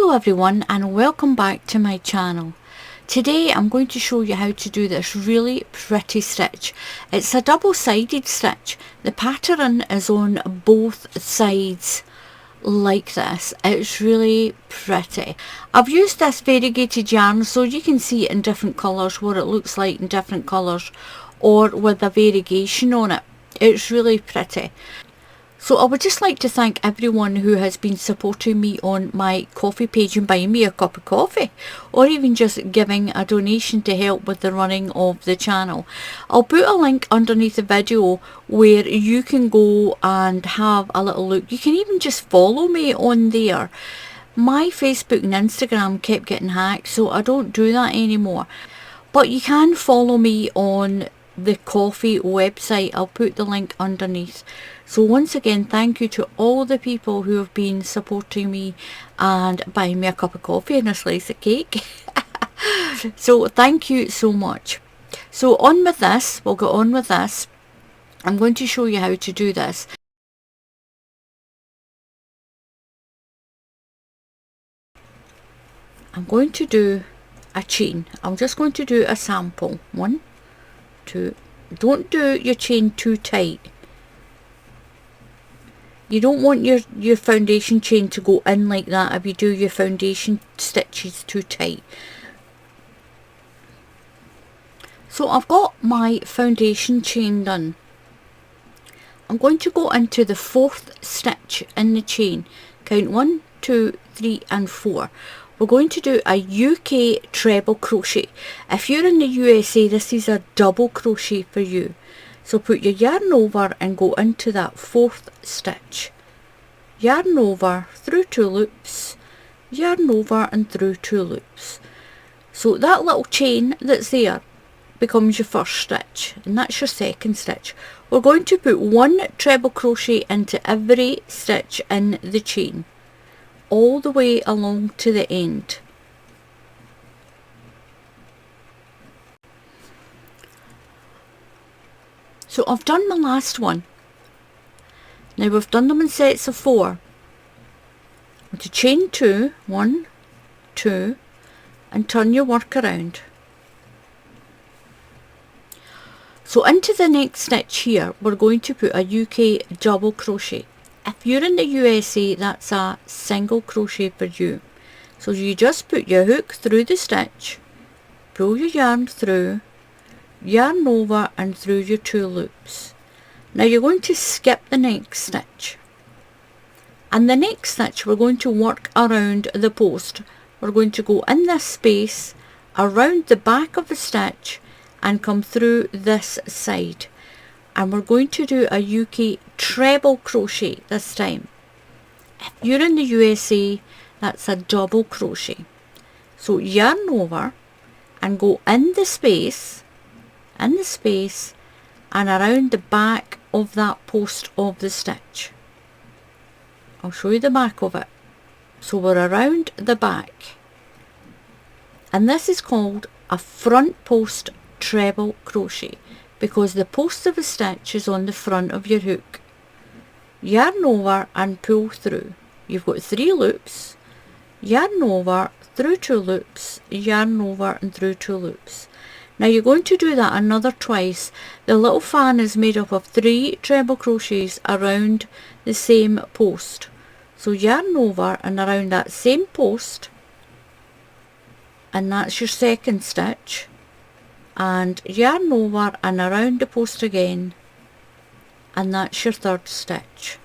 Hello everyone and welcome back to my channel. Today I'm going to show you how to do this really pretty stitch. It's a double-sided stitch. The pattern is on both sides like this. It's really pretty. I've used this variegated yarn so you can see it in different colours, what it looks like in different colours or with a variegation on it. It's really pretty. So I would just like to thank everyone who has been supporting me on my coffee page and buying me a cup of coffee, or even just giving a donation to help with the running of the channel. I'll put a link underneath the video where you can go and have a little look. You can even just follow me on there. My Facebook and Instagram kept getting hacked, so I don't do that anymore. But you can follow me on the coffee website. I'll put the link underneath. So once again, thank you to all the people who have been supporting me and buying me a cup of coffee and a slice of cake. So thank you so much. So on with this, we'll go on with this. I'm going to show you how to do this. I'm going to do a chain. I'm just going to do a sample. 1, 2. Don't do your chain too tight. You don't want your foundation chain to go in like that if you do your foundation stitches too tight. So I've got my foundation chain done. I'm going to go into the 4th stitch in the chain. Count 1, 2, 3 and 4. We're going to do a UK treble crochet. If you're in the USA, this is a double crochet for you. So put your yarn over and go into that 4th stitch. Yarn over, through 2 loops, yarn over and through 2 loops. So that little chain that's there becomes your 1st stitch, and that's your 2nd stitch. We're going to put 1 treble crochet into every stitch in the chain, all the way along to the end. So I've done my last one. Now we've done them in sets of 4. I'm to chain 2, 1, 2, and turn your work around. So into the next stitch here, we're going to put a UK double crochet. If you're in the USA, that's a single crochet for you. So you just put your hook through the stitch, pull your yarn through, yarn over and through your 2 loops. Now you're going to skip the next stitch, and the next stitch we're going to work around the post. We're going to go in this space around the back of the stitch and come through this side, and we're going to do a UK treble crochet this time. If you're in the USA, that's a double crochet. So yarn over and go in the space and around the back of that post of the stitch. I'll show you the back of it. So we're around the back, and this is called a front post treble crochet because the post of the stitch is on the front of your hook. Yarn over and pull through. You've got 3 loops, yarn over, through 2 loops, yarn over and through 2 loops. Now you're going to do that another twice. The little fan is made up of 3 treble crochets around the same post. So yarn over and around that same post, and that's your 2nd stitch, and yarn over and around the post again, and that's your 3rd stitch.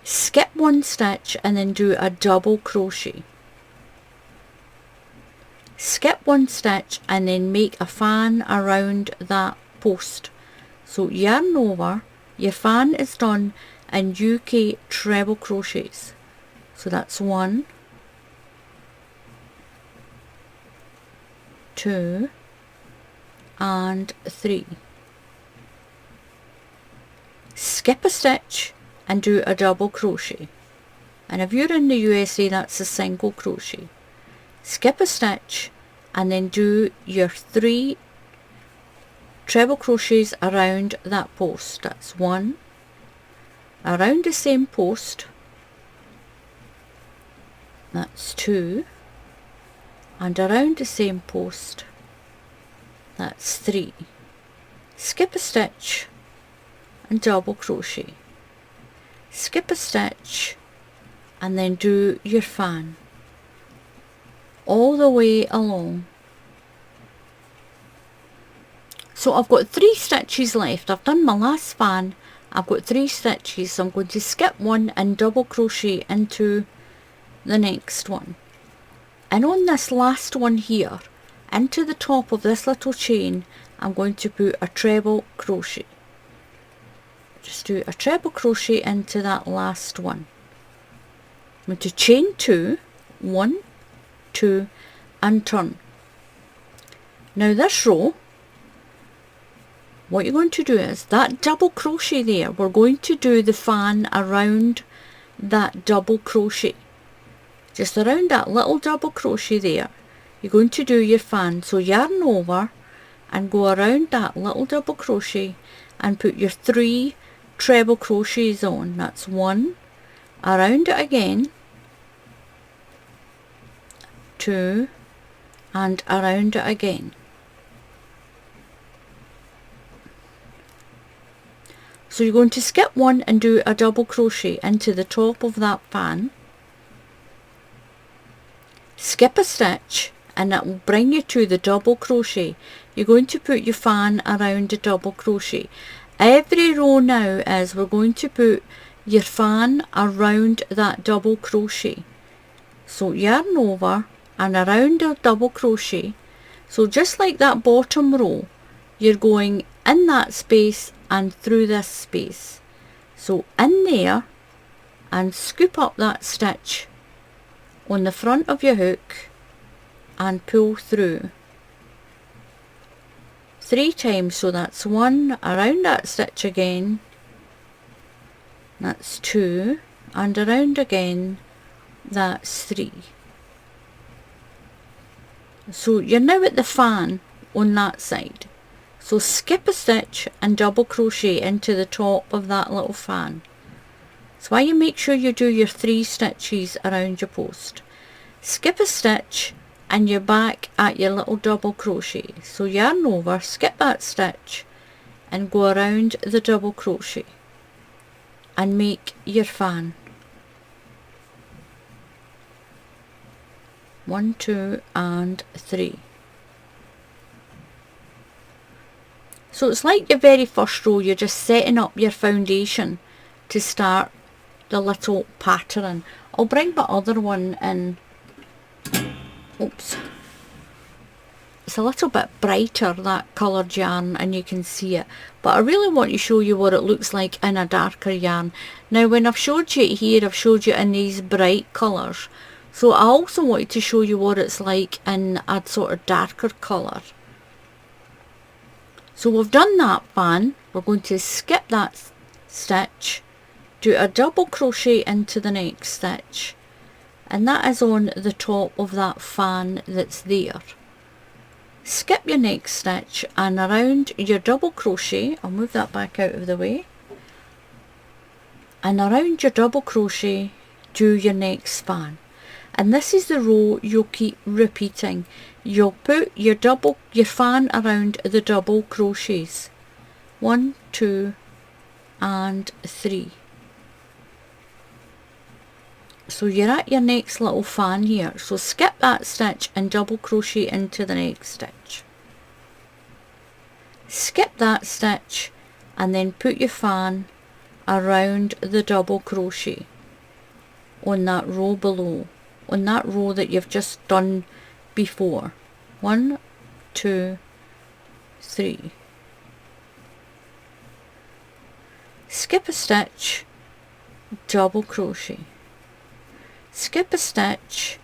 Skip 1 stitch and then do a double crochet. Skip 1 stitch and then make a fan around that post. So yarn over, your fan is done in UK treble crochets. So that's 1, 2 and 3. Skip a stitch and do a double crochet, and if you're in the USA, that's a single crochet. Skip a stitch and then do your 3 treble crochets around that post. That's 1 around the same post, that's 2, and around the same post, that's 3. Skip a stitch and double crochet, skip a stitch, and then do your fan all the way along. So I've got 3 stitches left. I've done my last fan, I've got 3 stitches, so I'm going to skip one and double crochet into the next one. And on this last one here, into the top of this little chain, I'm going to put a treble crochet. Just do a treble crochet into that last one. I'm going to chain 2, 1, 2, and turn. Now this row, what you're going to do is that double crochet there, we're going to do the fan around that double crochet. Just around that little double crochet there, you're going to do your fan. So yarn over and go around that little double crochet and put your 3 treble crochets on. That's 1, around it again, 2, and around it again. So you're going to skip one and do a double crochet into the top of that fan, skip a stitch, and that will bring you to the double crochet. You're going to put your fan around the double crochet. Every row now is we're going to put your fan around that double crochet. So yarn over and around the double crochet. So just like that bottom row, you're going in that space and through this space. So in there, and scoop up that stitch on the front of your hook and pull through 3 times. So that's 1, around that stitch again, that's 2, and around again, that's 3. So you're now at the fan on that side. So skip a stitch and double crochet into the top of that little fan. That's why you make sure you do your 3 stitches around your post. Skip a stitch and you're back at your little double crochet. So yarn over, skip that stitch and go around the double crochet and make your fan. 1, 2, and 3. So it's like your very first row, you're just setting up your foundation to start the little pattern. I'll bring the other one in. Oops. It's a little bit brighter, that coloured yarn, and you can see it. But I really want to show you what it looks like in a darker yarn. Now when I've showed you it here, I've showed you in these bright colours. So I also wanted to show you what it's like in a sort of darker colour. So we've done that fan, we're going to skip that stitch, do a double crochet into the next stitch, and that is on the top of that fan that's there. Skip your next stitch and around your double crochet, I'll move that back out of the way, and around your double crochet do your next fan. And this is the row you'll keep repeating. You'll put your fan around the double crochets. 1, 2, and 3. So you're at your next little fan here. So skip that stitch and double crochet into the next stitch. Skip that stitch and then put your fan around the double crochet on that row below, on that row that you've just done before. 1, 2, 3. Skip a stitch, double crochet. Skip a stitch,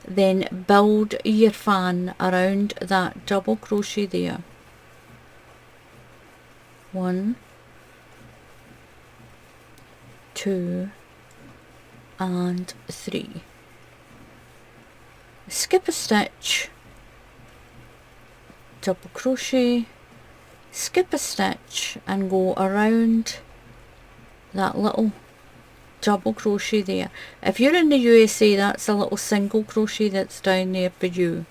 then build your fan around that double crochet there. 1, 2, and 3. Skip a stitch, double crochet, skip a stitch and go around that little double crochet there. If you're in the USA, that's a little single crochet that's down there for you.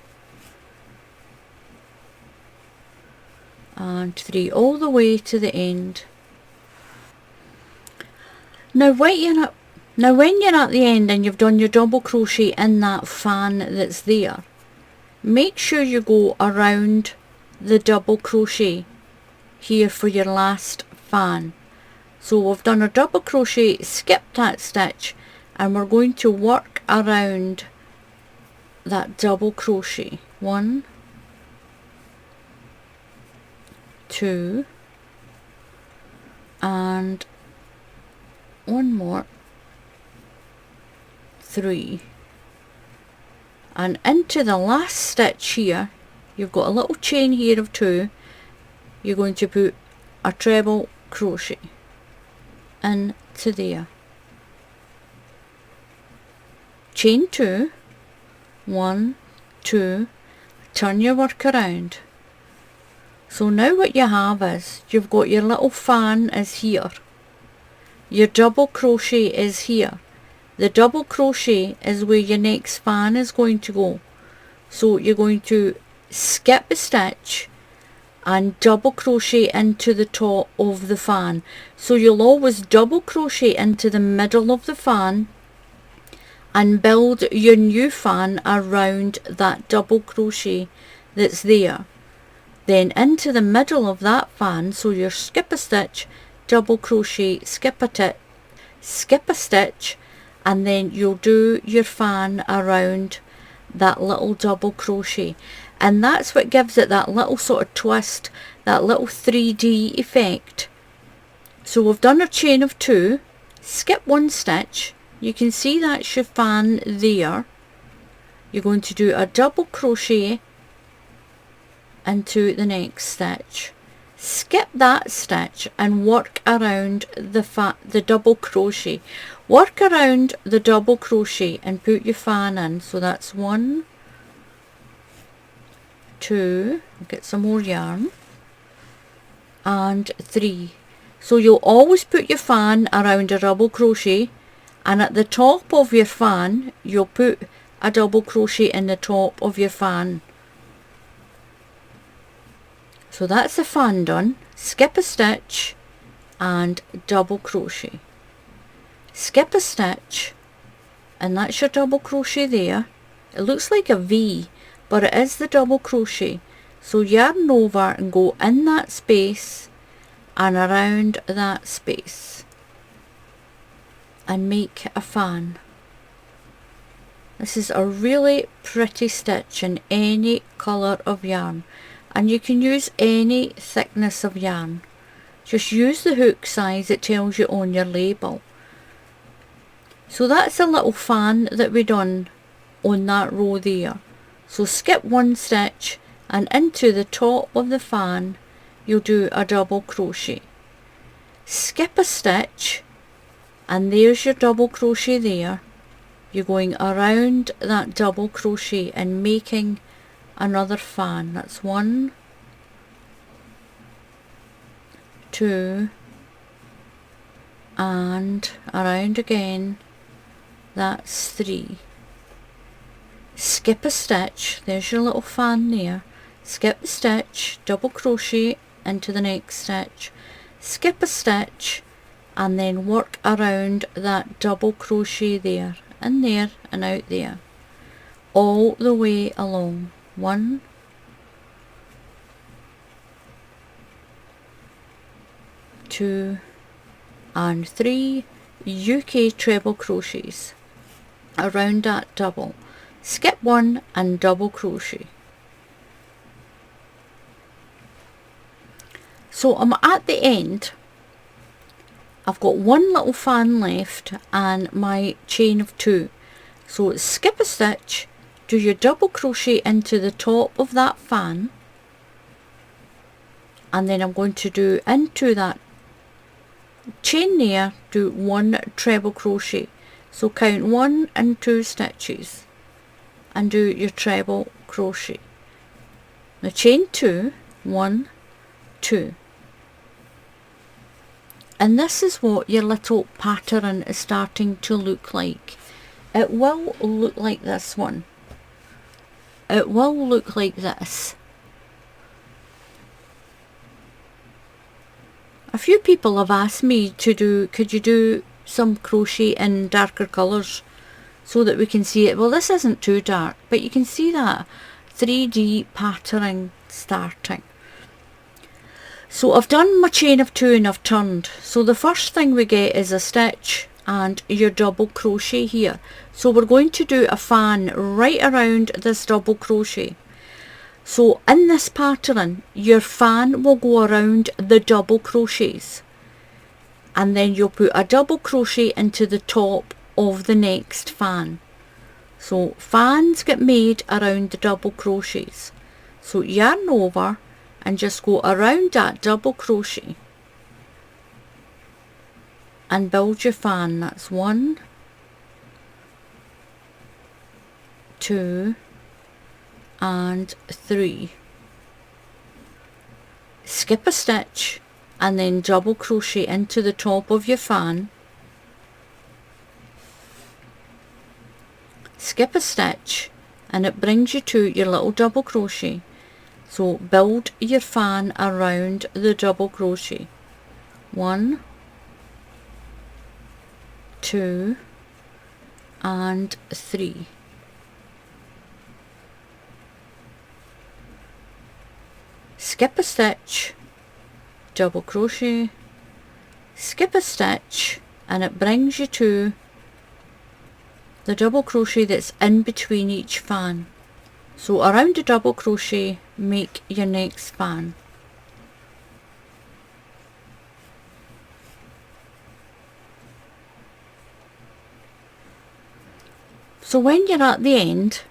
And 3 all the way to the end. Now when you're at the end and you've done your double crochet in that fan that's there, make sure you go around the double crochet here for your last fan. So we've done a double crochet, skipped that stitch, and we're going to work around that double crochet. 1, 2, and 1 more, 3, and into the last stitch here, you've got a little chain here of 2, you're going to put a treble crochet into there, chain 2, 1, 2, turn your work around. So now what you have is, you've got your little fan is here, your double crochet is here, the double crochet is where your next fan is going to go. So you're going to skip a stitch and double crochet into the top of the fan. So you'll always double crochet into the middle of the fan and build your new fan around that double crochet that's there. Then into the middle of that fan, so you skip a stitch, double crochet, skip a stitch, and then you'll do your fan around that little double crochet, and that's what gives it that little sort of twist, that little 3D effect. So we've done a chain of 2, skip 1 stitch, you can see that's your fan there. You're going to do a double crochet into the next stitch, skip that stitch and work around the double crochet. Work around the double crochet and put your fan in. So that's 1, 2, get some more yarn, and 3. So you'll always put your fan around a double crochet, and at the top of your fan you'll put a double crochet in the top of your fan. So that's the fan done. Skip a stitch and double crochet, skip a stitch, and that's your double crochet there. It looks like a V, but it is the double crochet. So yarn over and go in that space and around that space and make a fan. This is a really pretty stitch in any colour of yarn, and you can use any thickness of yarn. Just use the hook size it tells you on your label. So that's a little fan that we done on that row there. So skip 1 stitch and into the top of the fan you'll do a double crochet, skip a stitch, and there's your double crochet there. You're going around that double crochet and making another fan. That's 1, 2, and around again, that's 3. Skip a stitch, there's your little fan there, skip a stitch, double crochet into the next stitch, skip a stitch, and then work around that double crochet there, in there and out there, all the way along. 1, 2, and 3 UK treble crochets around that double. Skip 1 and double crochet. So I'm at the end. I've got 1 little fan left and my chain of 2. So skip a stitch, do your double crochet into the top of that fan, and then I'm going to do into that chain there, do 1 treble crochet. So count 1 and 2 stitches and do your treble crochet. Now chain 2, 1, 2. And this is what your little pattern is starting to look like. It will look like this one. It will look like this. A few people have asked me to do, could you do some crochet in darker colours so that we can see it. Well, this isn't too dark, but you can see that 3D patterning starting. So I've done my chain of 2 and I've turned. So the first thing we get is a stitch and your double crochet here. So we're going to do a fan right around this double crochet. So in this pattern, your fan will go around the double crochets, and then you'll put a double crochet into the top of the next fan. So fans get made around the double crochets. So yarn over and just go around that double crochet and build your fan. That's 1, 2 and 3. Skip a stitch and then double crochet into the top of your fan. Skip a stitch and it brings you to your little double crochet. So build your fan around the double crochet. 1, 2 and 3. Skip a stitch, double crochet, skip a stitch, and it brings you to the double crochet that's in between each fan. So around the double crochet, make your next fan. So when you're at the end,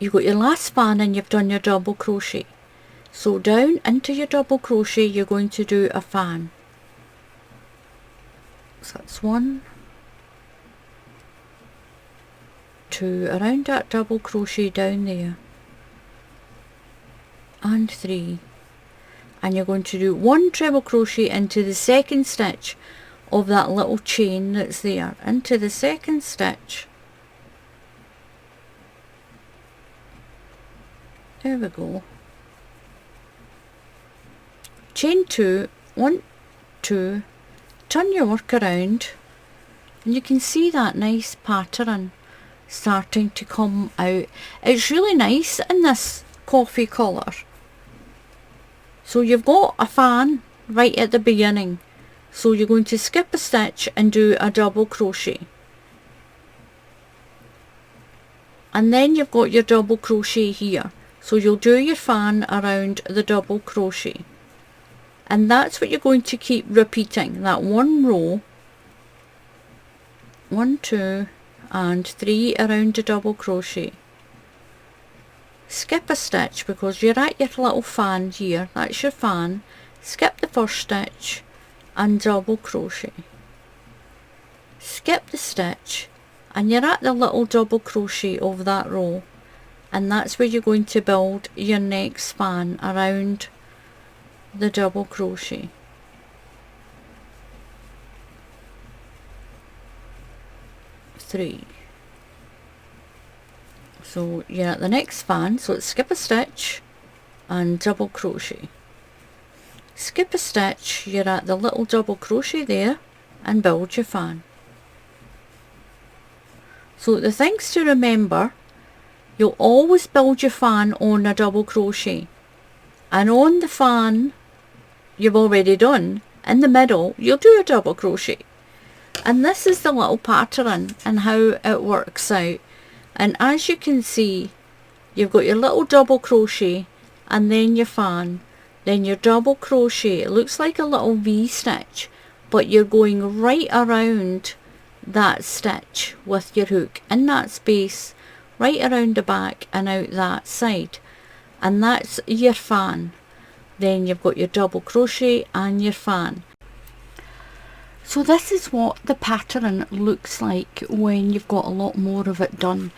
you've got your last fan and you've done your double crochet. So down into your double crochet, you're going to do a fan. So that's 1, 2, around that double crochet down there, and 3. And you're going to do 1 treble crochet into the second stitch of that little chain that's there, into the second stitch. There we go. Chain 2, 1, 2, turn your work around, and you can see that nice pattern starting to come out. It's really nice in this coffee colour. So you've got a fan right at the beginning, so you're going to skip a stitch and do a double crochet, and then you've got your double crochet here, so you'll do your fan around the double crochet. And that's what you're going to keep repeating, that 1 row, 1, 2 and 3 around the double crochet. Skip a stitch because you're at your little fan here, that's your fan. Skip the first stitch and double crochet. Skip the stitch and you're at the little double crochet of that row, and that's where you're going to build your next fan around the double crochet. Three. So you're at the next fan, so it's skip a stitch and double crochet. Skip a stitch, you're at the little double crochet there, and build your fan. So the things to remember, you'll always build your fan on a double crochet, and on the fan you've already done, in the middle you'll do a double crochet. And this is the little pattern and how it works out. And as you can see, you've got your little double crochet and then your fan, then your double crochet. It looks like a little V stitch, but you're going right around that stitch with your hook in that space, right around the back and out that side, and that's your fan. Then you've got your double crochet and your fan. So this is what the pattern looks like when you've got a lot more of it done.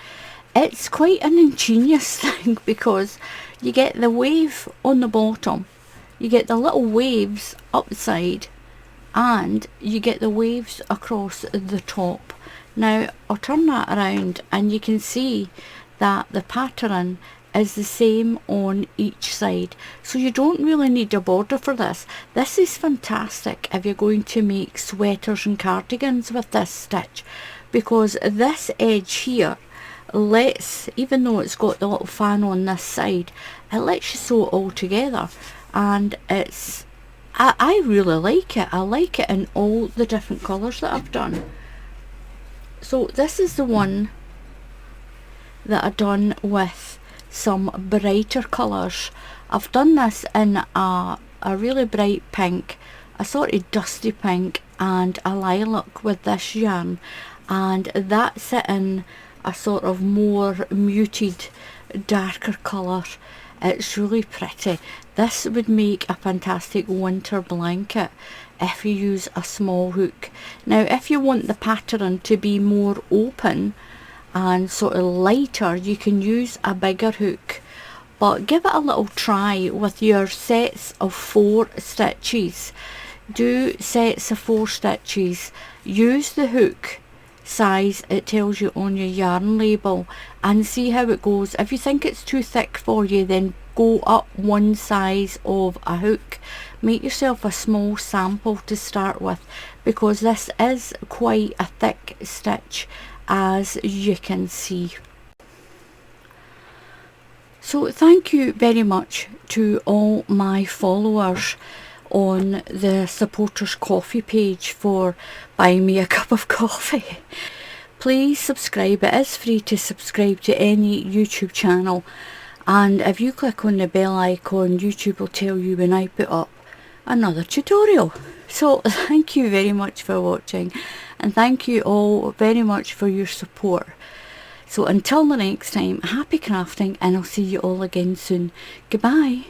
It's quite an ingenious thing because you get the wave on the bottom, you get the little waves up the side, and you get the waves across the top. Now I'll turn that around and you can see that the pattern is the same on each side, so you don't really need a border for this. This is fantastic if you're going to make sweaters and cardigans with this stitch, because this edge here lets, even though it's got the little fan on this side, it lets you sew it all together, and it's I really like it. I like it in all the different colours that I've done. So this is the one that I've done with some brighter colours. I've done this in a really bright pink, a sort of dusty pink, and a lilac with this yarn, and that's it in a sort of more muted, darker colour. It's really pretty. This would make a fantastic winter blanket if you use a small hook. Now if you want the pattern to be more open and sort of lighter, you can use a bigger hook, but give it a little try with your sets of 4 stitches. Do sets of 4 stitches, use the hook size it tells you on your yarn label, and see how it goes. If you think it's too thick for you, then go up 1 size of a hook. Make yourself a small sample to start with, because this is quite a thick stitch, as you can see. So thank you very much to all my followers on the supporters coffee page for buying me a cup of coffee. Please subscribe. It is free to subscribe to any YouTube channel, and if you click on the bell icon, YouTube will tell you when I put up another tutorial. So thank you very much for watching, and thank you all very much for your support. So until the next time, happy crafting, and I'll see you all again soon. Goodbye.